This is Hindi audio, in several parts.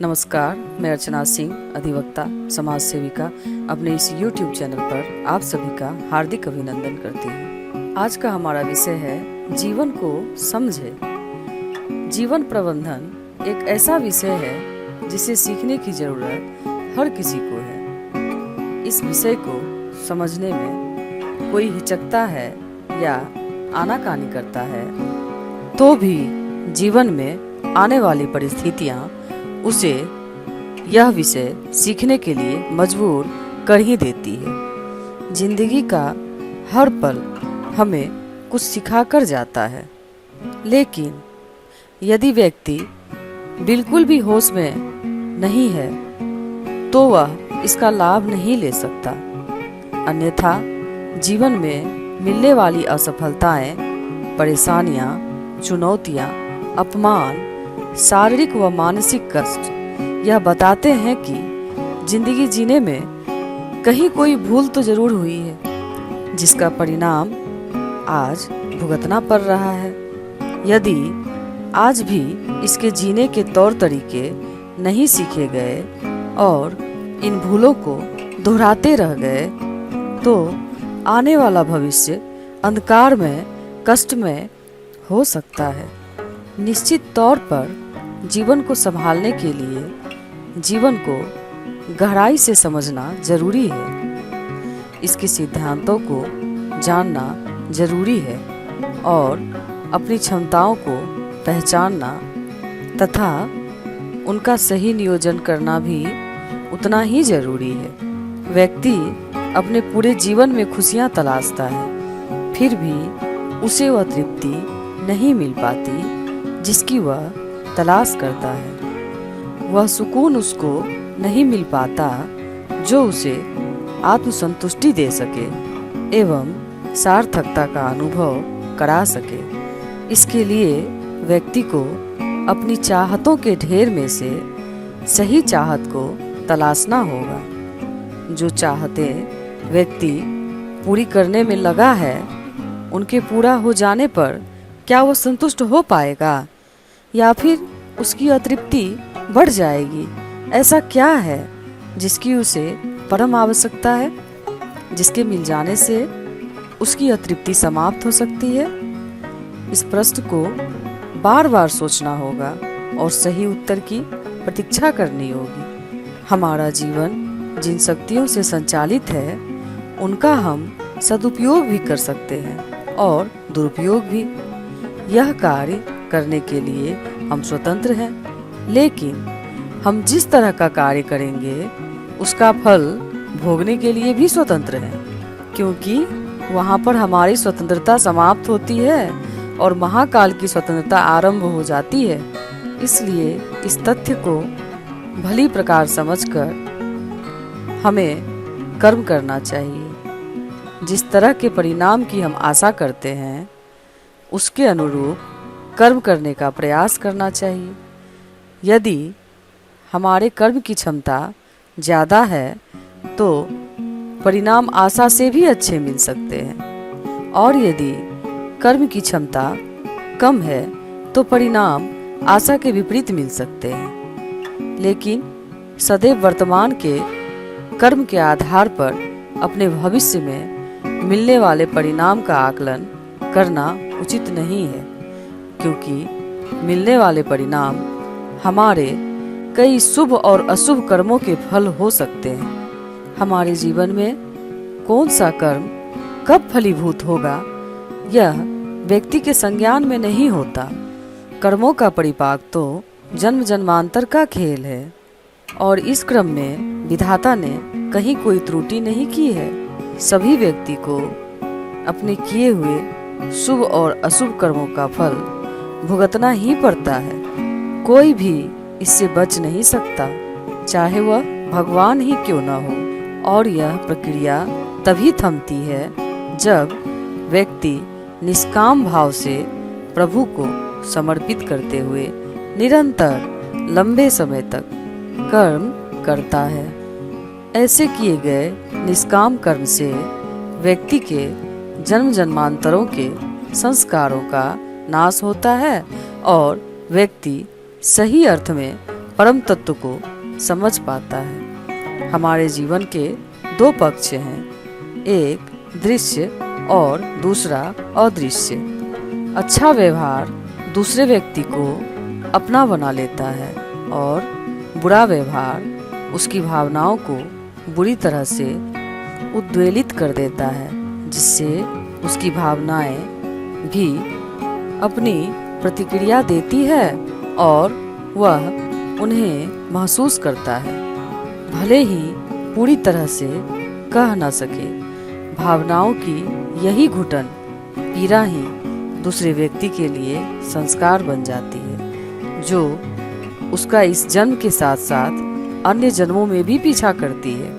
नमस्कार, मैं अर्चना सिंह, अधिवक्ता, समाज सेविका, अपने इस YouTube चैनल पर आप सभी का हार्दिक अभिनंदन करती हूँ। आज का हमारा विषय है जीवन को समझे। जीवन प्रबंधन एक ऐसा विषय है जिसे सीखने की जरूरत हर किसी को है। इस विषय को समझने में कोई हिचकता है या आनाकानी करता है तो भी जीवन में आने वाली परिस्थितियाँ उसे यह विषय सीखने के लिए मजबूर कर ही देती है। जिंदगी का हर पल हमें कुछ सिखा कर जाता है, लेकिन यदि व्यक्ति बिल्कुल भी होश में नहीं है तो वह इसका लाभ नहीं ले सकता। अन्यथा जीवन में मिलने वाली असफलताएं, परेशानियां, चुनौतियां, अपमान, शारीरिक व मानसिक कष्ट यह बताते हैं कि जिंदगी जीने में कहीं कोई भूल तो जरूर हुई है, जिसका परिणाम आज भुगतना पड़ रहा है। यदि आज भी इसके जीने के तौर तरीके नहीं सीखे गए और इन भूलों को दोहराते रह गए तो आने वाला भविष्य अंधकार में, कष्ट में हो सकता है। निश्चित तौर पर जीवन को संभालने के लिए जीवन को गहराई से समझना जरूरी है। इसके सिद्धांतों को जानना जरूरी है और अपनी क्षमताओं को पहचानना तथा उनका सही नियोजन करना भी उतना ही जरूरी है। व्यक्ति अपने पूरे जीवन में खुशियां तलाशता है, फिर भी उसे वह तृप्ति नहीं मिल पाती जिसकी वह तलाश करता है। वह सुकून उसको नहीं मिल पाता जो उसे आत्मसंतुष्टि दे सके एवं सार्थकता का अनुभव करा सके। इसके लिए व्यक्ति को अपनी चाहतों के ढेर में से सही चाहत को तलाशना होगा। जो चाहतें व्यक्ति पूरी करने में लगा है, उनके पूरा हो जाने पर क्या वह संतुष्ट हो पाएगा या फिर उसकी अतृप्ति बढ़ जाएगी? ऐसा क्या है जिसकी उसे परम आवश्यकता है, जिसके मिल जाने से उसकी अतृप्ति समाप्त हो सकती है? इस प्रश्न को बार बार सोचना होगा और सही उत्तर की प्रतीक्षा करनी होगी। हमारा जीवन जिन शक्तियों से संचालित है उनका हम सदुपयोग भी कर सकते हैं और दुरुपयोग भी। यह कार्य करने के लिए हम स्वतंत्र हैं, लेकिन हम जिस तरह का कार्य करेंगे उसका फल भोगने के लिए भी स्वतंत्र हैं, क्योंकि वहाँ पर हमारी स्वतंत्रता समाप्त होती है और महाकाल की स्वतंत्रता आरंभ हो जाती है। इसलिए इस तथ्य को भली प्रकार समझकर हमें कर्म करना चाहिए। जिस तरह के परिणाम की हम आशा करते हैं उसके अनुरूप कर्म करने का प्रयास करना चाहिए। यदि हमारे कर्म की क्षमता ज़्यादा है तो परिणाम आशा से भी अच्छे मिल सकते हैं, और यदि कर्म की क्षमता कम है तो परिणाम आशा के विपरीत मिल सकते हैं। लेकिन सदैव वर्तमान के कर्म के आधार पर अपने भविष्य में मिलने वाले परिणाम का आकलन करना उचित नहीं है, क्योंकि मिलने वाले परिणाम हमारे कई शुभ और अशुभ कर्मों के फल हो सकते हैं। हमारे जीवन में कौन सा कर्म कब फलीभूत होगा यह व्यक्ति के संज्ञान में नहीं होता। कर्मों का परिपाक तो जन्म जन्मांतर का खेल है और इस क्रम में विधाता ने कहीं कोई त्रुटि नहीं की है। सभी व्यक्ति को अपने किए हुए शुभ और अशुभ कर्मों का फल भुगतना ही पड़ता है। कोई भी इससे बच नहीं सकता, चाहे वह भगवान ही क्यों न हो। और यह प्रक्रिया तभी थमती है जब व्यक्ति निष्काम भाव से प्रभु को समर्पित करते हुए निरंतर लंबे समय तक कर्म करता है। ऐसे किए गए निष्काम कर्म से व्यक्ति के जन्म जन्मांतरों के संस्कारों का नाश होता है और व्यक्ति सही अर्थ में परम तत्व को समझ पाता है। हमारे जीवन के दो पक्ष हैं, एक दृश्य और दूसरा अदृश्य। अच्छा व्यवहार दूसरे व्यक्ति को अपना बना लेता है और बुरा व्यवहार उसकी भावनाओं को बुरी तरह से उद्वेलित कर देता है, जिससे उसकी भावनाएं भी अपनी प्रतिक्रिया देती है और वह उन्हें महसूस करता है, भले ही पूरी तरह से कह न सके। भावनाओं की यही घुटन पीड़ा ही दूसरे व्यक्ति के लिए संस्कार बन जाती है, जो उसका इस जन्म के साथ साथ अन्य जन्मों में भी पीछा करती है,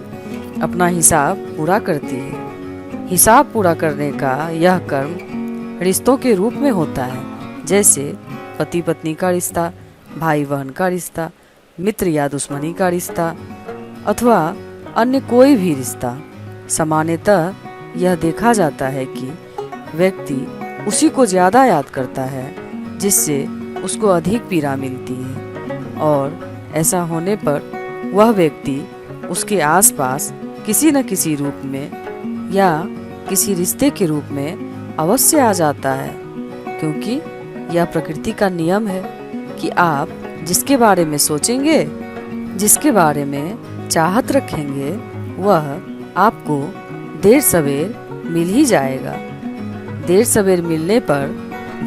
अपना हिसाब पूरा करती है। हिसाब पूरा करने का यह कर्म रिश्तों के रूप में होता है, जैसे पति पत्नी का रिश्ता, भाई बहन का रिश्ता, मित्र या दुश्मनी का रिश्ता अथवा अन्य कोई भी रिश्ता। सामान्यतः यह देखा जाता है कि व्यक्ति उसी को ज़्यादा याद करता है जिससे उसको अधिक पीड़ा मिलती है, और ऐसा होने पर वह व्यक्ति उसके आसपास किसी न किसी रूप में या किसी रिश्ते के रूप में अवश्य आ जाता है, क्योंकि यह प्रकृति का नियम है कि आप जिसके बारे में सोचेंगे, जिसके बारे में चाहत रखेंगे, वह आपको देर सवेर मिल ही जाएगा। देर सवेर मिलने पर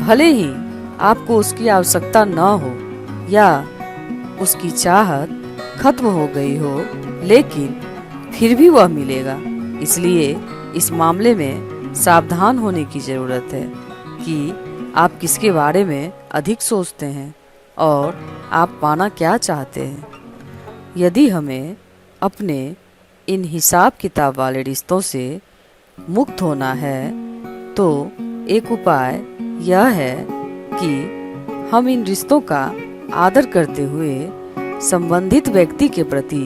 भले ही आपको उसकी आवश्यकता न हो या उसकी चाहत खत्म हो गई हो, लेकिन फिर भी वह मिलेगा। इसलिए इस मामले में सावधान होने की ज़रूरत है कि आप किसके बारे में अधिक सोचते हैं और आप पाना क्या चाहते हैं। यदि हमें अपने इन हिसाब किताब वाले रिश्तों से मुक्त होना है, तो एक उपाय यह है कि हम इन रिश्तों का आदर करते हुए संबंधित व्यक्ति के प्रति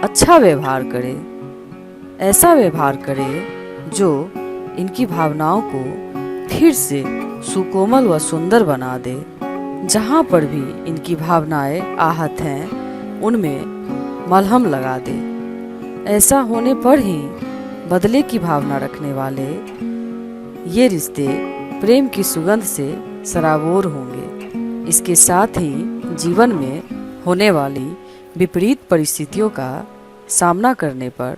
अच्छा व्यवहार करें। ऐसा व्यवहार करें जो इनकी भावनाओं को फिर से सुकोमल व सुंदर बना दे। जहाँ पर भी इनकी भावनाएं आहत हैं, उनमें मलहम लगा दे। ऐसा होने पर ही बदले की भावना रखने वाले ये रिश्ते प्रेम की सुगंध से सराबोर होंगे। इसके साथ ही जीवन में होने वाली विपरीत परिस्थितियों का सामना करने पर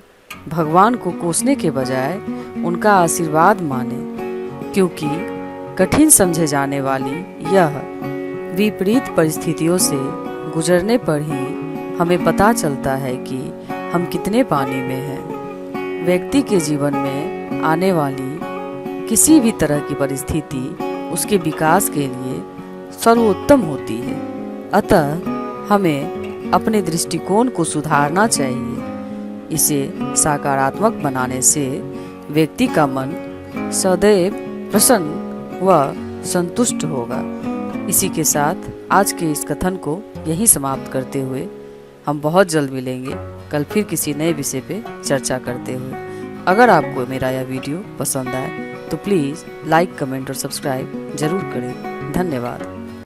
भगवान को कोसने के बजाय उनका आशीर्वाद माने, क्योंकि कठिन समझे जाने वाली यह विपरीत परिस्थितियों से गुजरने पर ही हमें पता चलता है कि हम कितने पानी में हैं। व्यक्ति के जीवन में आने वाली किसी भी तरह की परिस्थिति उसके विकास के लिए सर्वोत्तम होती है। अतः हमें अपने दृष्टिकोण को सुधारना चाहिए। इसे सकारात्मक बनाने से व्यक्ति का मन सदैव प्रसन्न व संतुष्ट होगा। इसी के साथ आज के इस कथन को यहीं समाप्त करते हुए हम बहुत जल्द मिलेंगे, कल फिर किसी नए विषय पे चर्चा करते हुए। अगर आपको मेरा यह वीडियो पसंद आए तो प्लीज़ लाइक, कमेंट और सब्सक्राइब जरूर करें। धन्यवाद।